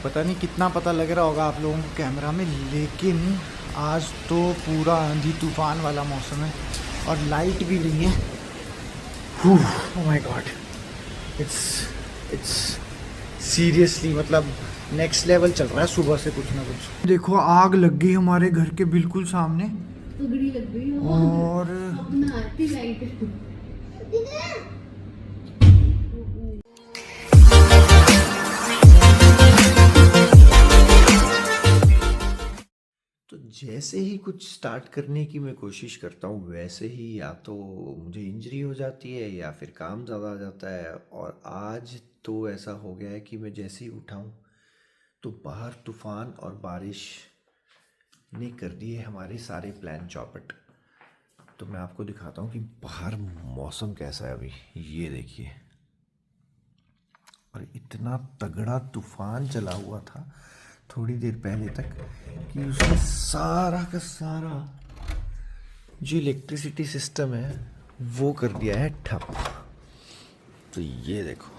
पता नहीं कितना पता लग रहा होगा आप लोगों को कैमरा में, लेकिन आज तो पूरा आंधी तूफान वाला मौसम है और लाइट भी नहीं है। Oh my god, it's seriously मतलब नेक्स्ट लेवल चल रहा है सुबह से कुछ ना कुछ। देखो आग लग गई हमारे घर के बिल्कुल सामने लग गई और अपना आती लाइट। तो जैसे ही कुछ स्टार्ट करने की मैं कोशिश करता हूँ वैसे ही या तो मुझे इंजरी हो जाती है या फिर काम ज़्यादा आ जाता है। और आज तो ऐसा हो गया है कि मैं जैसे ही उठाऊँ तो बाहर तूफान और बारिश ने कर दिए हमारे सारे प्लान चौपट। तो मैं आपको दिखाता हूँ कि बाहर मौसम कैसा है अभी। ये देखिए, और इतना तगड़ा तूफान चला हुआ था थोड़ी देर पहले तक कि उसने सारा का सारा जो इलेक्ट्रिसिटी सिस्टम है वो कर दिया है ठप। तो ये देखो,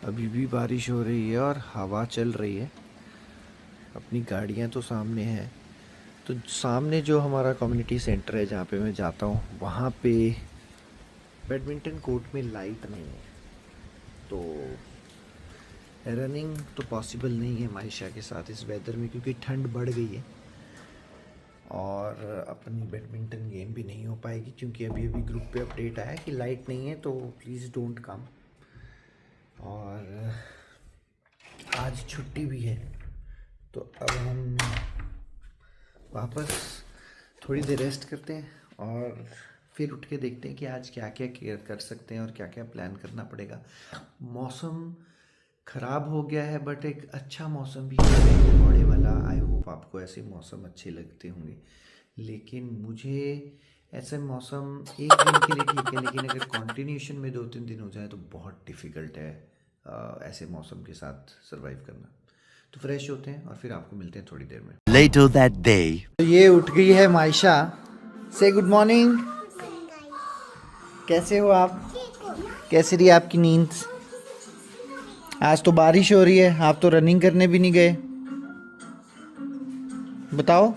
अभी भी बारिश हो रही है और हवा चल रही है। अपनी गाड़ियां तो सामने हैं। तो सामने जो हमारा कम्युनिटी सेंटर है जहाँ पे मैं जाता हूँ वहाँ पे बैडमिंटन कोर्ट में लाइट नहीं है, तो रनिंग तो पॉसिबल नहीं है मायशा के साथ इस वेदर में, क्योंकि ठंड बढ़ गई है और अपनी बैडमिंटन गेम भी नहीं हो पाएगी क्योंकि अभी अभी ग्रुप पे अपडेट आया कि लाइट नहीं है, तो प्लीज़ डोंट कम। और आज छुट्टी भी है, तो अब हम वापस थोड़ी देर रेस्ट करते हैं और फिर उठ के देखते हैं कि आज क्या क्या कर सकते हैं और क्या क्या प्लान करना पड़ेगा। मौसम ख़राब हो गया है बट एक अच्छा मौसम भी है पकौड़े वाला। आई होप आपको ऐसे मौसम अच्छे लगते होंगे, लेकिन मुझे ऐसे मौसम एक दिन के लिए ठीक है, लेकिन अगर कॉन्टिन्यूशन में 2-3 दिन हो जाए तो बहुत डिफ़िकल्ट है ऐसे मौसम के साथ सरवाइव करना। तो फ्रेश होते हैं और फिर आपको मिलते हैं थोड़ी देर में। Later that day. तो ये उठ गई है मायशा। से गुड मॉर्निंग, कैसे हो आप? कैसी रही आपकी नींद? आज तो बारिश हो रही है, आप तो रनिंग करने भी नहीं गए। बताओ,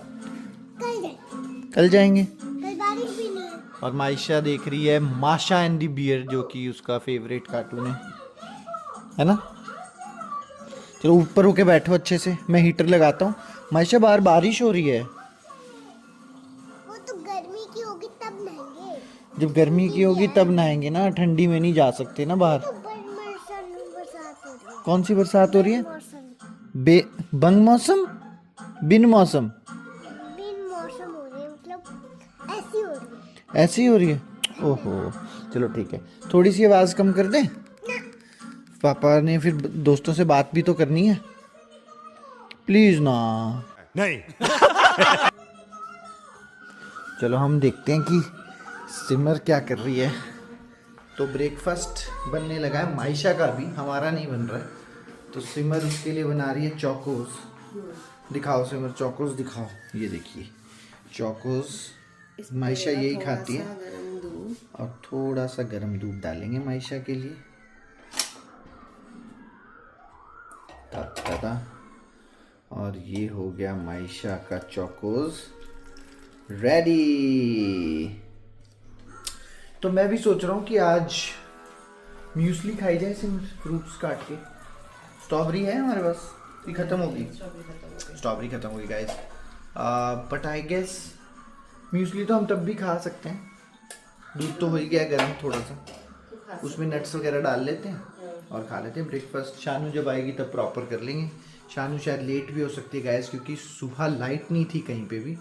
कल जाएंगे। कल बारिश भी नहीं है। और मायशा देख रही है माशा एंड दी बियर, जो कि उसका फेवरेट कार्टून है ना। चलो ऊपर होके बैठो अच्छे से, मैं हीटर लगाता हूँ। मायशा बाहर बारिश हो रही है। वो तो गर्मी की होगी तब नहाएंगे। जब गर्मी की होगी तब नहाएंगे ना, ठंडी में नहीं जा सकते ना बाहर। तो बरसात हो रही है। कौन सी बरसात हो रही है? मौसम बंग मौसम, बिन मौसम, बिन मौसम हो रही है, मतलब ऐसी हो रही है। ऐसी हो रही है। ओहो, चलो ठीक है, थोड़ी सी आवाज़ कम कर दें। पापा ने फिर दोस्तों से बात भी तो करनी है, प्लीज ना। नहीं. चलो हम देखते हैं कि सिमर क्या कर रही है। तो ब्रेकफास्ट बनने लगा है मायशा का, भी हमारा नहीं बन रहा है। तो सिमर उसके लिए बना रही है चौकोस। दिखाओ सिमर, चौकोस दिखाओ। ये देखिए चौकोस, मायशा यही खाती है। और थोड़ा सा गर्म दूध डालेंगे मायशा के लिए। दादा, और ये हो गया मायशा का चौकोस रेडी। तो मैं भी सोच रहा हूँ कि आज म्यूसली खाई जाए सिमर, फ्रूट्स काट के। स्ट्रॉबेरी है हमारे पास, ये खत्म होगी। स्ट्रॉबेरी खत्म होगी guys, but I guess muesli तो हम तब भी खा सकते हैं। दूध तो हो ही गया गर्म थोड़ा सा, उसमें नट्स वगैरह डाल लेते हैं और खा लेते हैं ब्रेकफास्ट। शानू जब आएगी तब प्रॉपर कर लेंगे। शानू शायद लेट भी हो सकती है गाइस, क्योंकि सुबह लाइट नहीं थी कहीं पे भी,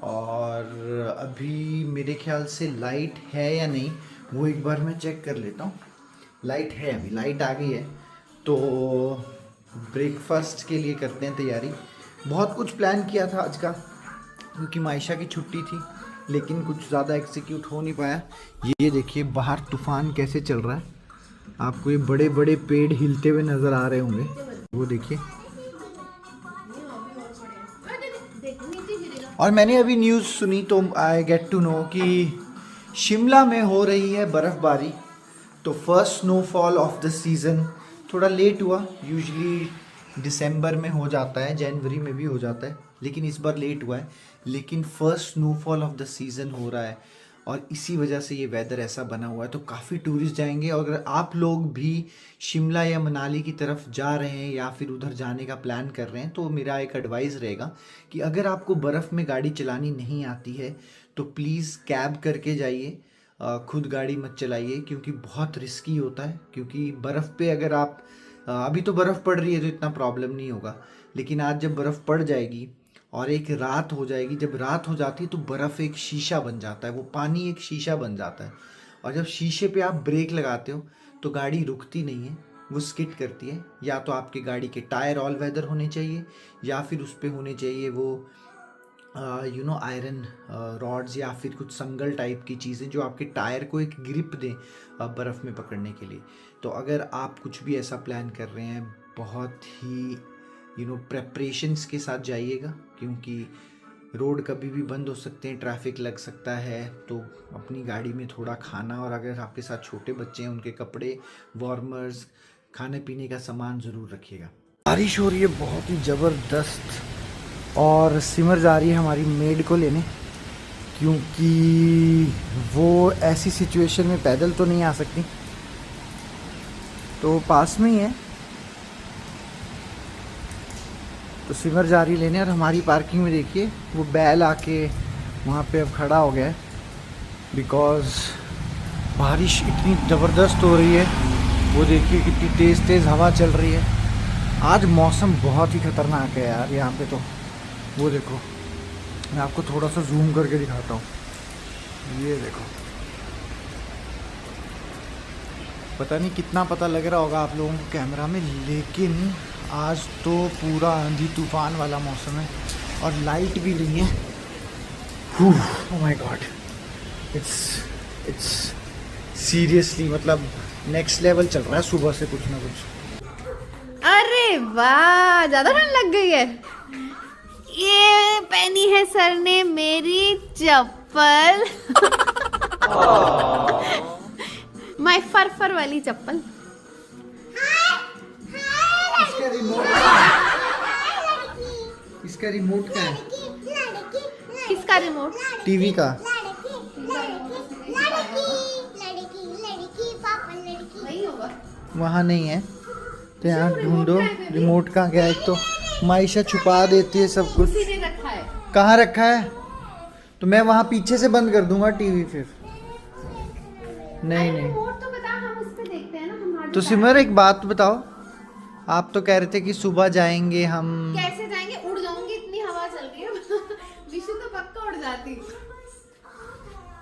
और अभी मेरे ख्याल से लाइट है या नहीं वो एक बार मैं चेक कर लेता हूँ। लाइट है, अभी लाइट आ गई है। तो ब्रेकफास्ट के लिए करते हैं तैयारी। बहुत कुछ प्लान किया था आज का, क्योंकि मायशा की छुट्टी थी, लेकिन कुछ ज़्यादा एग्जीक्यूट हो नहीं पाया। ये देखिए बाहर तूफान कैसे चल रहा है, आपको ये बड़े बड़े पेड़ हिलते हुए नज़र आ रहे होंगे, वो देखिए। और मैंने अभी न्यूज़ सुनी तो आई गेट टू नो कि शिमला में हो रही है बर्फ़बारी। तो first snowfall of the season थोड़ा लेट हुआ। यूजुअली दिसंबर में हो जाता है, जनवरी में भी हो जाता है, लेकिन इस बार लेट हुआ है। लेकिन first snowfall of the season हो रहा है और इसी वजह से ये वेदर ऐसा बना हुआ है। तो काफ़ी टूरिस्ट जाएंगे। और अगर आप लोग भी शिमला या मनाली की तरफ जा रहे हैं या फिर उधर जाने का प्लान कर रहे हैं तो मेरा एक एडवाइस रहेगा कि अगर आपको बर्फ़ में गाड़ी चलानी नहीं आती है तो प्लीज़ कैब करके जाइए, खुद गाड़ी मत चलाइए, क्योंकि बहुत रिस्की होता है। क्योंकि बर्फ़ पे अगर आप अभी तो बर्फ़ पड़ रही है तो इतना प्रॉब्लम नहीं होगा, लेकिन आज जब बर्फ़ पड़ जाएगी और एक रात हो जाएगी, जब रात हो जाती है तो बर्फ़ एक शीशा बन जाता है, वो पानी एक शीशा बन जाता है। और जब शीशे पे आप ब्रेक लगाते हो तो गाड़ी रुकती नहीं है, वो स्किड करती है। या तो आपकी गाड़ी के टायर ऑल वेदर होने चाहिए या फिर उस पर होने चाहिए वो आयरन रॉड्स या फिर कुछ संगल टाइप की चीज़ें जो आपके टायर को एक ग्रिप दें बर्फ़ में पकड़ने के लिए। तो अगर आप कुछ भी ऐसा प्लान कर रहे हैं बहुत ही प्रेपरेशंस के साथ जाइएगा, क्योंकि रोड कभी भी बंद हो सकते हैं, ट्रैफिक लग सकता है। तो अपनी गाड़ी में थोड़ा खाना और अगर आपके साथ छोटे बच्चे हैं उनके कपड़े, वार्मर्स, खाने पीने का सामान ज़रूर रखिएगा। बारिश हो रही है बहुत ही ज़बरदस्त और सिमर जा रही है हमारी मेड को लेने, क्योंकि वो ऐसी सिचुएशन में पैदल तो नहीं आ सकती, तो पास में ही है। तो सिमर जा रही लेने और हमारी पार्किंग में देखिए वो बैल आके वहाँ पे अब खड़ा हो गया है, बिकॉज़ बारिश इतनी ज़बरदस्त हो रही है। वो देखिए कितनी तेज़ तेज़ हवा चल रही है। आज मौसम बहुत ही ख़तरनाक है यार यहाँ पे। तो वो देखो, मैं आपको थोड़ा सा जूम करके दिखाता हूँ, ये देखो। पता नहीं कितना पता लग रहा होगा आप लोगों को कैमरा में, लेकिन आज तो पूरा आंधी तूफान वाला मौसम है और लाइट भी नहीं है। Oh my god, it's seriously मतलब नेक्स्ट लेवल चल रहा है सुबह से कुछ ना कुछ। अरे वाह, ज्यादा ठंड लग गई है। ये पहनी है सर ने मेरी चप्पल, माय फर वाली चप्पल। इसका रिमोट क्या है? किसका रिमोट? टीवी का। वही होगा। वहाँ नहीं है तो यहाँ ढूंढो रिमोट कहाँ गया। एक तो माइशा छुपा देती है सब कुछ। उसी ने रखा है। कहाँ रखा है? तो मैं वहाँ पीछे से बंद कर दूंगा टीवी फिर। नहीं नहीं। रिमोट तो बता, हम उस पे देखते हैं ना। हमारे तो सिमर एक बात बताओ, आप तो कह रहे थे कि सुबह जाएंगे हम। कैसे जाएंगे? उड़ जाऊंगी, इतनी हवा चल रही है। विशु तो पक्का उड़ जाती।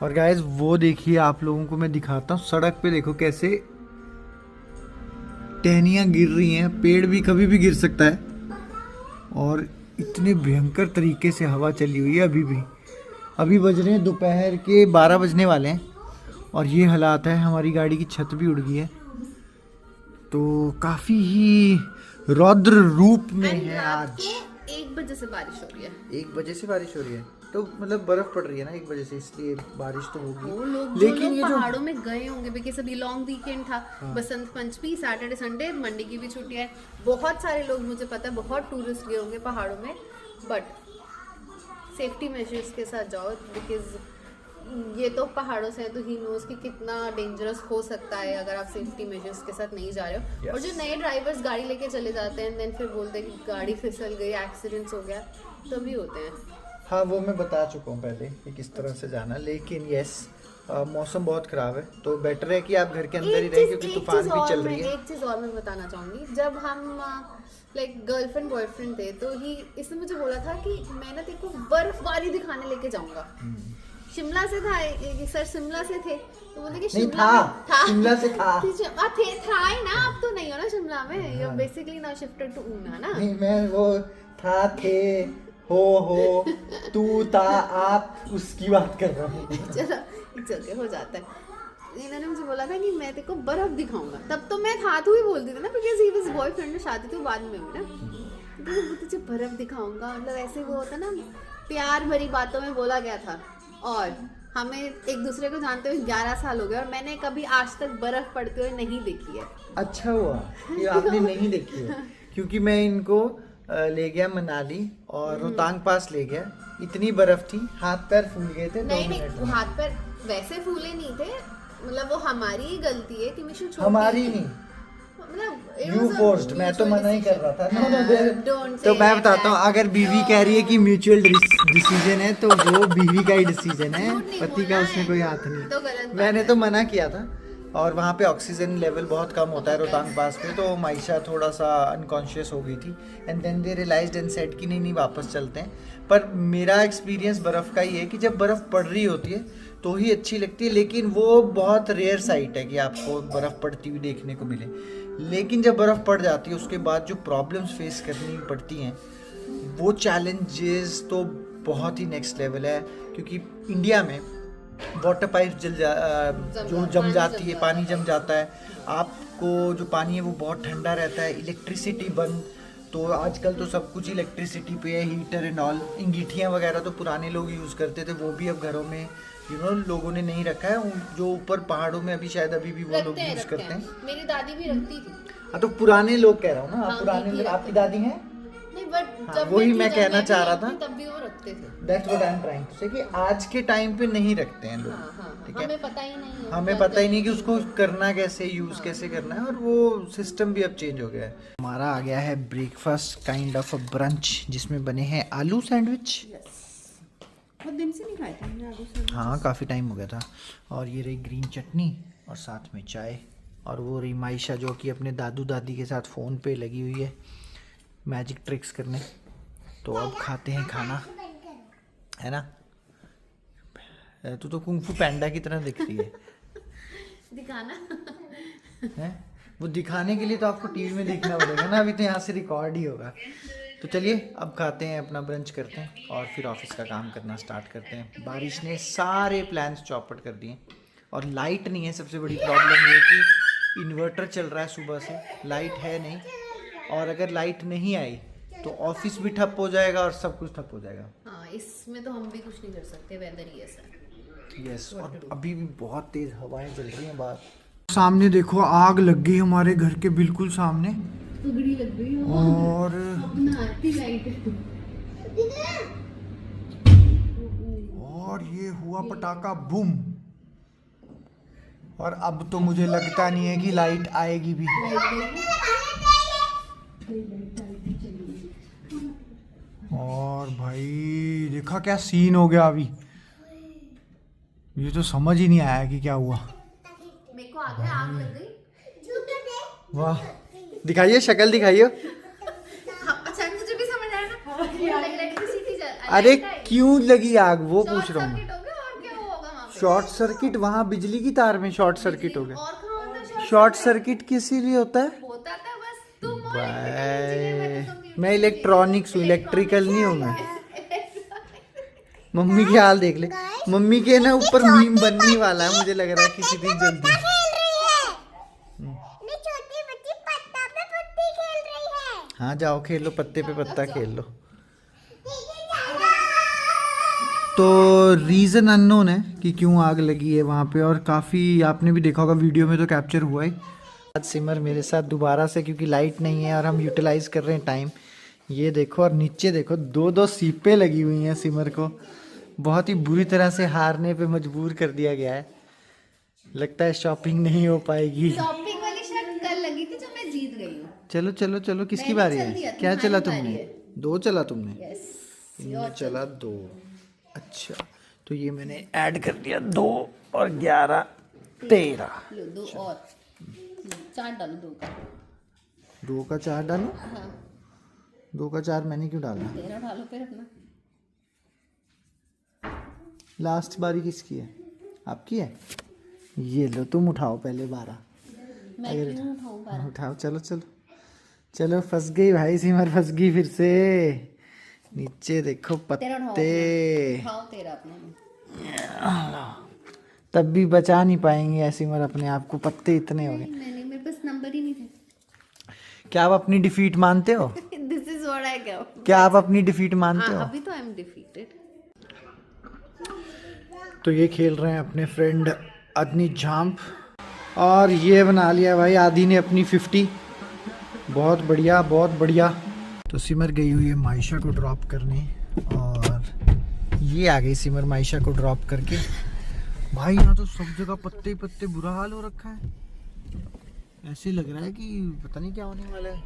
और गाइस वो देखिए, आप लोगों को मैं दिखाता हूँ, सड़क पे देखो कैसे टहनियाँ गिर रही हैं। पेड़ भी कभी भी गिर सकता है और इतने भयंकर तरीके से हवा चली हुई है। अभी बज रहे हैं दोपहर के 12 बजने वाले हैं और ये हालात है। हमारी गाड़ी की छत भी उड़ गई है, तो काफ़ी ही रौद्र रूप में है आज। 1 बजे से बारिश हो रही है। 1 बजे से बारिश हो रही है, तो मतलब बर्फ पड़ रही है ना 1 बजे से, इसलिए बारिश तो वो होगी। लोग लेकिन ये जो पहाड़ों में गए होंगे, बिकॉज़ अभी लॉन्ग वीकेंड था। Basant Panchami, Saturday Sunday, Monday की भी छुट्टी है। बहुत सारे लोग, मुझे पता है, बहुत टूरिस्ट गए होंगे पहाड़ों में। बट सेफ्टी मेजर्स के साथ जाओ, बिकॉज ये तो पहाड़ों से है, तो ही नोज कि कितना डेंजरस हो सकता है अगर आप सेफ्टी मेजर्स के साथ नहीं जा रहे हो। और जो नए ड्राइवर्स गाड़ी लेके चले जाते हैं देन फिर बोलते हैं कि गाड़ी फिसल गई, एक्सीडेंट्स हो गया, तभी होते हैं। हाँ, वो मैं बता चुका हूँ पहले कि किस तरह से जाना। लेकिन यस, मौसम बहुत ख़राब है, तो बेटर है कि आप घर के अंदर ही रहें, क्योंकि तूफान भी चल रही है। एक चीज़ और मैं बताना चाहूँगी, जब हम लाइक गर्लफ्रेंड बॉयफ्रेंड थे तो इसने मुझे बोला था कि मैं ना तेरे को बर्फबारी दिखाने लेके जाऊँगा। शिमला से था, सर शिमला से थे, तो बोले कि नहीं शिमला था, शिमला से था। था ही ना, अब तो नहीं हो ना शिमला में। You basically now shifted to Una ना। नहीं, मैं वो था, थे, हो, तू, था, आप, उसकी बात कर रहा हूँ। चलो हो जाता है। इन्होंने मुझे बोला था कि मैं तेरे को बर्फ दिखाऊंगा, तब तो मैं था तू ही बोलती थी ना, बिकॉज ही वाज बॉयफ्रेंड में, शादी तो बाद में हुई ना। तो तुझे बर्फ दिखाऊंगा, मतलब ऐसे वो होता ना, प्यार भरी बातों में बोला गया था। और हमें एक दूसरे को जानते हुए 11 साल हो गए और मैंने कभी आज तक बर्फ पड़ते हुए नहीं देखी है। अच्छा हुआ कि आपने नहीं देखी है, क्योंकि मैं इनको ले गया मनाली और रोहतांग पास ले गया, इतनी बर्फ थी, हाथ पैर फूल गए थे 2 नहीं मिनट नहीं, में। हाथ पर वैसे फूले नहीं थे, मतलब वो हमारी ही गलती है कि मिशु छोटी हमारी है। नहीं, मतलब it you was a forced, मैं तो mutual मना ही कर रहा था। decision. No, no, Don't तो say मैं like बताता हूँ, that. अगर बीवी कह रही है कि म्यूचुअल डिसीजन है तो वो बीवी का ही डिसीजन है, झूठ नहीं पति का बोलना उसमें है। कोई हाथ तो नहीं। गलत बात मैंने है। तो मना किया था, और वहाँ पे ऑक्सीजन लेवल बहुत कम होता है रोहतांग पास पे, तो मायशा थोड़ा सा अनकॉन्शियस हो गई थी, and then they realized and said कि नहीं नहीं वापस चलते हैं। पर मेरा एक्सपीरियंस बर्फ़ का ही है कि जब बर्फ़ पड़ रही होती है तो ही अच्छी लगती है, लेकिन वो बहुत रेयर साइट है कि आपको बर्फ़ पड़ती हुई देखने को मिले। लेकिन जब बर्फ़ पड़ जाती है उसके बाद जो प्रॉब्लम्स फेस करनी पड़ती हैं, वो चैलेंजेस तो बहुत ही नेक्स्ट लेवल है, क्योंकि इंडिया में वाटर पाइप जम जाती है, पानी जम जाता है, आपको जो पानी है वो बहुत ठंडा रहता है, इलेक्ट्रिसिटी बंद, तो आजकल तो सब कुछ इलेक्ट्रिसिटी पे है, हीटर एंड ऑल। अंगीठियाँ वगैरह तो पुराने लोग यूज़ करते थे, वो भी अब घरों में लोगों ने नहीं रखा है, जो ऊपर पहाड़ों में अभी शायद अभी भी वो लोग यूज़ करते हैं। मेरी दादी भी रखती थी। हाँ, तो पुराने लोग कह रहा हूँ ना, आप हाँ, पुराने अंगीठी लोग, आपकी रखते दादी हैं? नहीं, बट हाँ, जब वही थी, मैं जब कहना भी चाह रहा रखती, था। तब भी वो रखते थे। That's what I am trying to say, कि आज के टाइम पे नहीं रखते हैं हाँ, लोग, हाँ, ठीक है? हमें पता ही नहीं है। हमें पता ही नहीं कि उसको करना कैसे, यूज़ कैसे करना है, और वो सिस्टम भी अब चेंज हो गया है। हमारा आ गया है breakfast kind of a brunch, जिसमें बने हैं आलू सैंडविच। बहुत दिन से नहीं खाए थे हमने आलू सैंडविच। हाँ, काफ़ी टाइम हो गया था। और ये रही ग्रीन चटनी और साथ में चाय, और वो रही मायशा जो कि अपने दादू दादी के साथ फ़ोन पे लगी हुई है मैजिक ट्रिक्स करने। तो अब खाते हैं खाना, है ना? तू तो कुंग फू पैंडा की तरह दिख रही है। दिखाना। हैं? वो दिखाने के लिए तो आपको टीवी में देखना पड़ेगा ना, अभी तो यहाँ से रिकॉर्ड ही होगा। तो चलिए अब खाते हैं, अपना ब्रंच करते हैं और फिर ऑफिस का काम करना स्टार्ट करते हैं। बारिश ने सारे प्लान्स चौपट कर दिए, और लाइट नहीं है। सबसे बड़ी प्रॉब्लम ये कि इन्वर्टर चल रहा है सुबह से, लाइट है नहीं, और अगर लाइट नहीं आई तो ऑफिस भी ठप हो जाएगा और सब कुछ ठप हो जाएगा। हाँ, इसमें तो हम भी कुछ नहीं कर सकते, वेदर ही ऐसा है। यस, और अभी भी बहुत तेज हवाएं चल रही हैं बाहर। सामने देखो, आग लग गई हमारे घर के बिल्कुल सामने, उगड़ी लग गई और अपना आती लाइट। और ये हुआ पटाखा बूम। और अब तो मुझे लगता नहीं है कि लाइट आएगी भी। और भाई देखा क्या सीन हो गया अभी, ये तो समझ ही नहीं आया कि क्या हुआ। मेरे को आग लग गई। वाह, दिखाइए, शक्ल दिखाइए। हाँ, अच्छा मुझे भी समझ आया ना। इलेक्ट्रिसिटी अरे क्यों लगी आग, वो पूछ रहा हूँ। सर्किट हो गया, और क्या होगा वहाँ पे? शॉर्ट सर्किट, वहाँ बिजली की तार में शॉर्ट सर्किट हो गया। और कहाँ होता है short शॉर्ट सर्किट किसी लिए होता है? होता था बस तुम और बाय, मैं इलेक्ट्रॉनिक्स हूँ, इलेक्ट्रिकल नहीं हूँ मैं। मम्मी की हाल देख ले, मम्मी के ना ऊपर मीम बनने वाला है, मुझे लग रहा है किसी दिन जल्दी। खेल रही है। नहीं, छोटी बच्ची पत्ता पे पत्ती खेल रही है। हाँ जाओ खेल लो, पत्ते पे पत्ता खेल लो। तो रीज़न अननोन है कि क्यों आग लगी है वहाँ पे, और काफ़ी आपने भी देखा होगा वीडियो में तो कैप्चर हुआ है। आज सिमर मेरे साथ दोबारा से, क्योंकि लाइट नहीं है और हम यूटिलाइज़ कर रहे हैं टाइम। ये देखो, और नीचे देखो, 2-2 सीपें लगी हुई हैं सिमर को। बहुत ही बुरी तरह से हारने पे मजबूर कर दिया गया है। लगता है शॉपिंग नहीं हो पाएगी। शॉपिंग वाली शर्ट कल लगी थी जो मैं जीत गई हूँ। चलो चलो चलो, किसकी मैंने बारी चल है? दिया, क्या चला तुम्हारी तुमने? बारी है। 2 चला तुमने? यस, इनमें चला 2। अच्छा, तो ये मैंने ऐड कर दिया 2 और 11 13। लो 2 और 4 डालो 2 का। 2 का 4 डालो? हाँ, 2 का 4 मैंने क्यों डाला? 13 डालो फिर अपना। लास्ट बारी किसकी है? आपकी है? ये लो, तुम उठाओ पहले 12। मैं क्यों उठाऊं 12? उठाओ, चलो चलो चलो। फंस गई भाई, सिमर फंस गई फिर से। नीचे देखो तेरा उठाओ पत्ते, उठाओ तेरा अपना। तब भी बचा नहीं पाएंगे सिमर अपने आप को, पत्ते इतने हो गए। मैंने, मेरे पास नंबर ही नहीं थे। क्या आप अपनी डिफीट मानते हो? This is what I got. क्या आप अपनी डिफीट मानते हो? अभी तो आई एम डिफीटेड। तो ये खेल रहे हैं अपने फ्रेंड अदनी जंप, और ये बना लिया भाई आदि ने अपनी 50। बहुत बढ़िया बहुत बढ़िया। तो सिमर गई हुई है मायशा को ड्रॉप करने, और ये आ गई सिमर मायशा को ड्रॉप करके। भाई यहाँ तो सब जगह पत्ते ही पत्ते, बुरा हाल हो रखा है। ऐसे लग रहा है कि पता नहीं क्या होने वाला है।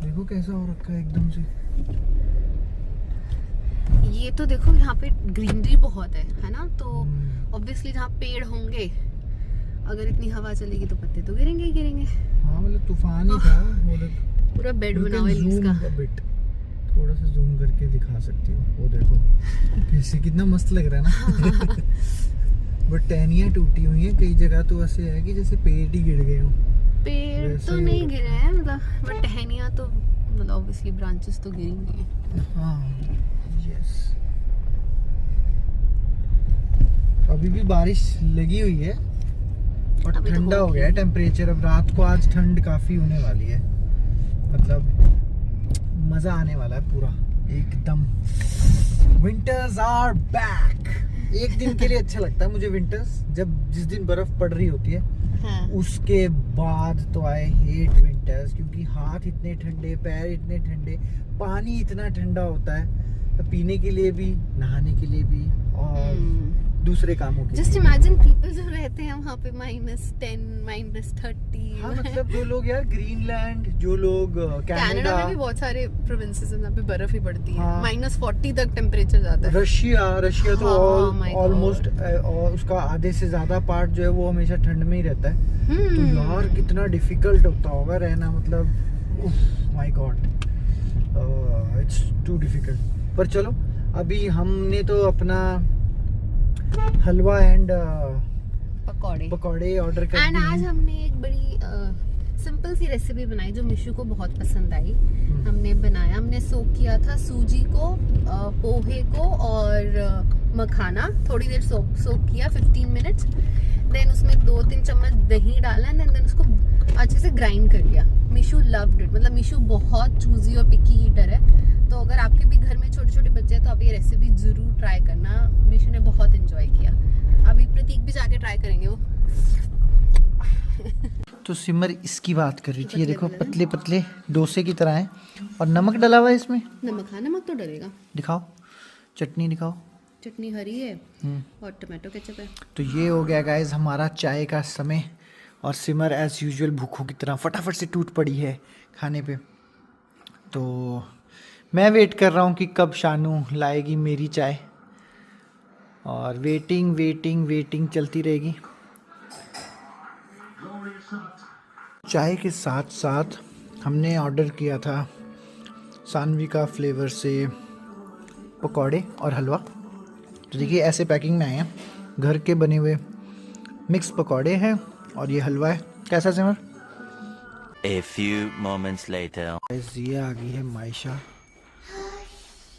देखो कैसा हो रखा है एकदम से। ये तो देखो यहाँ पे ग्रीनरी बहुत है ना, तो ऑब्वियसली जहाँ पेड़ होंगे, अगर इतनी हवा चलेगी तो पत्ते तो गिरेंगे ही गिरेंगे। हाँ मतलब तूफान ही था वो लोग। पूरा बेड बना हुआ है लीज का। थोड़ा सा जूम करके दिखा सकती हो, वो देखो कैसे कितना मस्त लग रहा है ना। बट टहनियाँ टूटी हुई हैं कई जगह, तो ऐसे है कि जैसे पेड़ ही गिर गए हो। पेड़ तो नहीं गिरे हैं मतलब, बट टहनियाँ तो मतलब ऑब्वियसली ब्रांचेस तो गिरेंगे। हाँ यस। अभी भी बारिश लगी हुई है और अभी तो ठंडा हो होगी। गया है टेम्परेचर। अब रात को आज ठंड काफी होने वाली है, मतलब मजा आने वाला है पूरा एकदम। Winters are back. एक दिन के लिए अच्छा लगता है मुझे विंटर्स, जब जिस दिन बर्फ पड़ रही होती है। हाँ। उसके बाद तो आई हेट विंटर्स, क्योंकि हाथ इतने ठंडे, पैर इतने ठंडे, पानी इतना ठंडा होता है पीने के लिए भी, नहाने के लिए भी, और दूसरे कामों के जस्ट लिए। इमेजिन पीपल जो रहते हैं वहाँ पे -10 -30। हाँ मतलब जो लोग यार ग्रीनलैंड, जो लोग कनाडा कनाडा, में भी बहुत सारे प्रोविंसेस हैं जहाँ पे बर्फ ही पड़ती है। हाँ। -40 तक टेम्परेचर जाता है। रशिया तो हाँ, my God। ऑलमोस्ट उसका आधे से ज्यादा पार्ट जो है वो हमेशा ठंड में ही रहता है। तो यार कितना डिफिकल्ट होता होगा रहना, मतलब my god, it's too difficult. पर चलो अभी हमने तो अपना हलवा एंड पकौड़े ऑर्डर कर एंड दिए आज हैं। हमने एक बड़ी सिंपल सी रेसिपी बनाई जो मिशु को बहुत पसंद आई। हमने सोक किया था सूजी को, पोहे को और मखाना, थोड़ी देर सोक किया 15 मिनट्स। देन उसमें 2-3 चम्मच दही डाला एंड देन उसको अच्छे से ग्राइंड कर लिया। मिशु लव्ड इट, मतलब मिशु बहुत चूजी और पिकी ईटर है, तो अगर आपके भी घर में छोटे छोटे बच्चे हैं तो आप ये रेसिपी जरूर ट्राई करना। मिशु ने बहुत एंजॉय किया। अभी प्रतीक भी जाके ट्राई करेंगे वो। तो सिमर इसकी बात कर रही थी, ये देखो पतले पतले डोसे की तरह हैं, और नमक डला हुआ है इसमें। नमक तो डलेगा। दिखाओ चटनी दिखाओ। चटनी हरी है और टमाटो केचप है। तो ये हो गया गाइस हमारा चाय का समय, और सिमर एज यूजुअल भूखों की तरह फटाफट से टूट पड़ी है खाने पे। तो मैं वेट कर रहा हूँ कि कब शानू लाएगी मेरी चाय, और वेटिंग चलती रहेगी। चाय के साथ साथ हमने ऑर्डर किया था सानवी का फ्लेवर से पकौड़े और हलवा। तो देखिए ऐसे पैकिंग में आए हैं, घर के बने हुए मिक्स पकौड़े हैं और ये हलवा है। कैसा सिमर? A few moments later. ये आ गई है मायशा।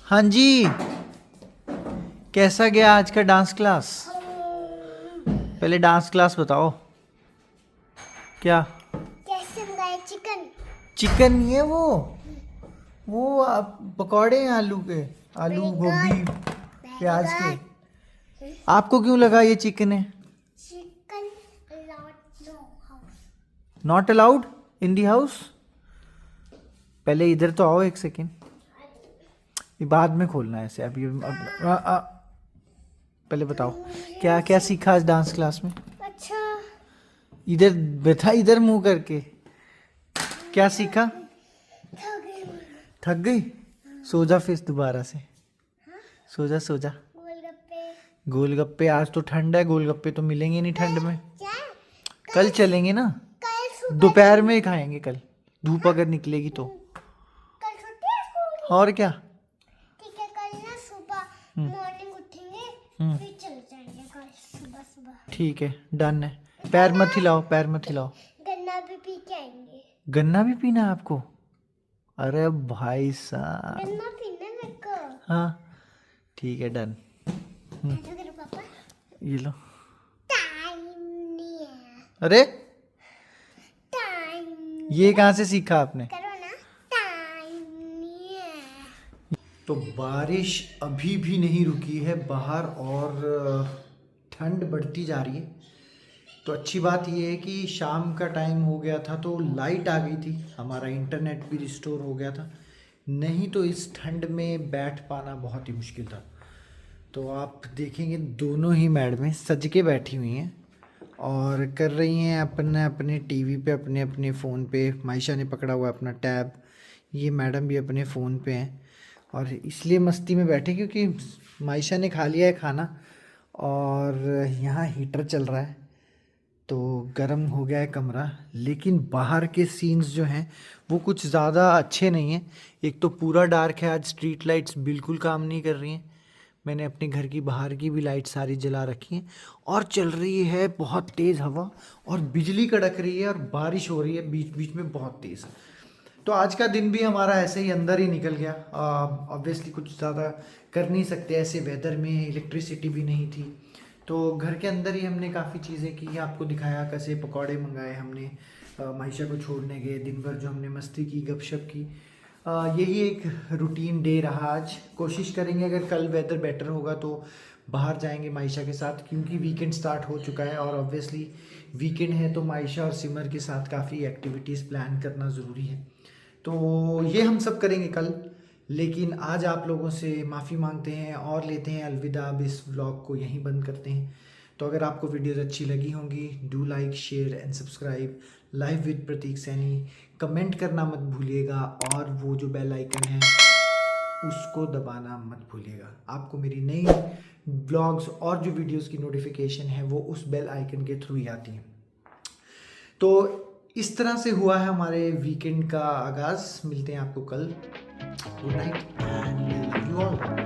हाँ जी, कैसा गया आज का डांस क्लास? पहले डांस क्लास बताओ। क्या? कैसे गए चिकन? चिकन नहीं है वो पकौड़े हैं आलू के, आलू गोभी प्याज के। आपको क्यों लगा ये चिकन है? Chicken no house. Not allowed in the house. पहले इधर तो आओ एक सेकेंड, ये बाद में खोलना है ऐसे। अभी पहले बताओ क्या क्या सीखा आज डांस क्लास में? अच्छा इधर बैठा, इधर मुंह करके। क्या सीखा? थक गई? सो जा फिर दोबारा से। सो जा। गोलगप्पे गोलगप्पे आज तो ठंड है, गोलगप्पे तो मिलेंगे नहीं ठंड में। क्या? कल चलेंगे ना, कल सुबह दोपहर में ही खाएंगे कल, धूप अगर निकलेगी तो। कल छुट्टी है स्कूल की? और क्या? ठीक है, कल ना सुबह मॉर्निंग उठेंगे फिर चले जाएंगे कल सुबह। ठीक है, डन है। पैर मत हिलाओ। गन्ना भी पी के आएंगे। गन्ना भी पीना है आपको? अरे भाई साहब। गन्ना पीना है मेरे को। हाँ ठीक है, डन। ऐसा करो पापा। ये लो। टाइम नहीं है। अरे टाइम ये कहाँ से सीखा आपने? करो ना। टाइम नहीं है। तो बारिश अभी भी नहीं रुकी है बाहर और ठंड बढ़ती जा रही है। तो अच्छी बात यह है कि शाम का टाइम हो गया था तो लाइट आ गई थी, हमारा इंटरनेट भी रिस्टोर हो गया था, नहीं तो इस ठंड में बैठ पाना बहुत ही मुश्किल था। तो आप देखेंगे दोनों ही मैडमें सज के बैठी हुई हैं और कर रही हैं अपने अपने टीवी पे, अपने अपने फ़ोन पे। मायशा ने पकड़ा हुआ अपना टैब, ये मैडम भी अपने फ़ोन पे हैं और इसलिए मस्ती में बैठे क्योंकि मायशा ने खा लिया है खाना और यहाँ हीटर चल रहा है तो गर्म हो गया है कमरा। लेकिन बाहर के सीन्स जो हैं वो कुछ ज़्यादा अच्छे नहीं हैं। एक तो पूरा डार्क है, आज स्ट्रीट लाइट्स बिल्कुल काम नहीं कर रही हैं। मैंने अपने घर की बाहर की भी लाइट सारी जला रखी हैं और चल रही है बहुत तेज़ हवा और बिजली कड़क रही है और बारिश हो रही है बीच बीच में बहुत तेज़। तो आज का दिन भी हमारा ऐसे ही अंदर ही निकल गया। ऑब्वियसली कुछ ज़्यादा कर नहीं सकते ऐसे वेदर में, इलेक्ट्रिसिटी भी नहीं थी तो घर के अंदर ही हमने काफ़ी चीज़ें की। आपको दिखाया कैसे पकौड़े मंगाए हमने, मायशा को छोड़ने गए, दिन भर जो हमने मस्ती की, गपशप की। यही एक रूटीन डे रहा आज। कोशिश करेंगे अगर कल वेदर बेटर होगा तो बाहर जाएंगे मायशा के साथ क्योंकि वीकेंड स्टार्ट हो चुका है और ऑब्वियसली वीकेंड है तो मायशा और सिमर के साथ काफ़ी एक्टिविटीज़ प्लान करना ज़रूरी है। तो ये हम सब करेंगे कल। लेकिन आज आप लोगों से माफ़ी मांगते हैं और लेते हैं अलविदा। अब इस व्लॉग को यहीं बंद करते हैं। तो अगर आपको वीडियोस अच्छी लगी होंगी, do like, share and subscribe. Live with Prateek Saini, comment करना मत भूलिएगा और वो जो बेल आइकन है उसको दबाना मत भूलिएगा। आपको मेरी नई ब्लॉग्स और जो वीडियोस की नोटिफिकेशन है वो उस बेल आइकन के थ्रू ही आती हैं। तो इस तरह से हुआ है हमारे वीकेंड का आगाज़। मिलते हैं आपको कल। Good night and love you all.